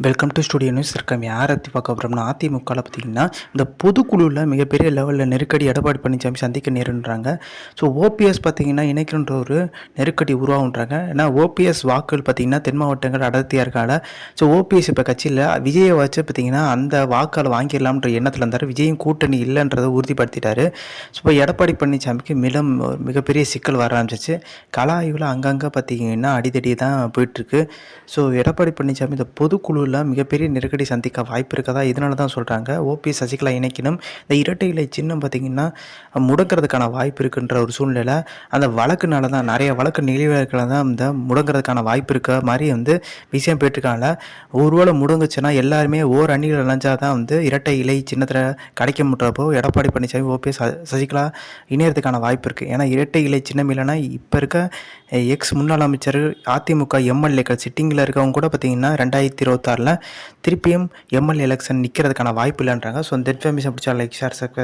Welcome to studio news. இருக்கோம் யாரை பற்றி பார்க்க போகிறோம்னா, அதிமுகவில் பார்த்திங்கன்னா இந்த பொதுக்குழுவில் மிகப்பெரிய லெவலில் நெருக்கடி எடப்பாடி பழனிசாமி சந்திக்க நேருன்றாங்க. ஸோ ஓபிஎஸ் பார்த்திங்கன்னா இணைக்கின்ற ஒரு நெருக்கடி உருவாகுன்றாங்க. ஏன்னா ஓபிஎஸ் வாக்குகள் பார்த்திங்கன்னா தென் மாவட்டங்கள் அடர்த்தியாக இருக்காங்க. ஸோ ஓபிஎஸ் இப்போ கட்சியில் விஜயை வச்சு பார்த்திங்கன்னா அந்த வாக்களை வாங்கிடலாம்ன்ற எண்ணத்தில் இருந்தார். விஜயும் கூட்டணி இல்லைன்றதை உறுதிப்படுத்திட்டார். ஸோ இப்போ எடப்பாடி பழனிசாமிக்கு மிகப்பெரிய சிக்கல் வர ஆரம்பிச்சிச்சு. கல ஆய்வில் அங்கங்கே பார்த்திங்கன்னா அடிதடி தான் போயிட்டுருக்கு. ஸோ எடப்பாடி பழனிசாமி இந்த பொதுக்குழுவில் மிகப்பெரிய நெருக்கடி சந்திக்க வாய்ப்பு இருக்கதா இதனால தான் சொல்கிறாங்க. ஓபிஎஸ் சசிகலா இணைக்கணும். இந்த இரட்டை இலை சின்னம் பார்த்திங்கன்னா முடங்கிறதுக்கான வாய்ப்பு இருக்குன்ற ஒரு சூழ்நிலை. அந்த வழக்குனால தான் நிறைய வழக்கு நிலுவைகளை தான் இந்த முடங்கிறதுக்கான வாய்ப்பு இருக்க மாதிரி விஷயம் போயிட்டுருக்காங்க. ஒருவேளை முடங்குச்சுன்னா எல்லாருமே அணியில் இணைஞ்சா தான் இரட்டை இலை சின்னத்தில் கிடைக்க முட்டுறப்போ எடப்பாடி பழனிசாமி ஓபிஎஸ் சசிகலா இணையறதுக்கான வாய்ப்பு இருக்குது. ஏன்னா இரட்டை இலை சின்னம் இல்லைன்னா இப்போ இருக்க எக்ஸ் முன்னாள் அமைச்சர் அதிமுக எம்எல்ஏக்கள் சிட்டிங்கில் இருக்கவங்க கூட பார்த்திங்கன்னா 2026 திருப்பியும் எம்எல்ஏ எலெக்ஷன் நிற்கிறதுக்கான வாய்ப்பு இல்லைன்றாங்க. ஸோ இந்த இன்ஃபர்மேஷன் பிடிச்சா லைக் ஷேர் சப்ஸ்கிரைப்.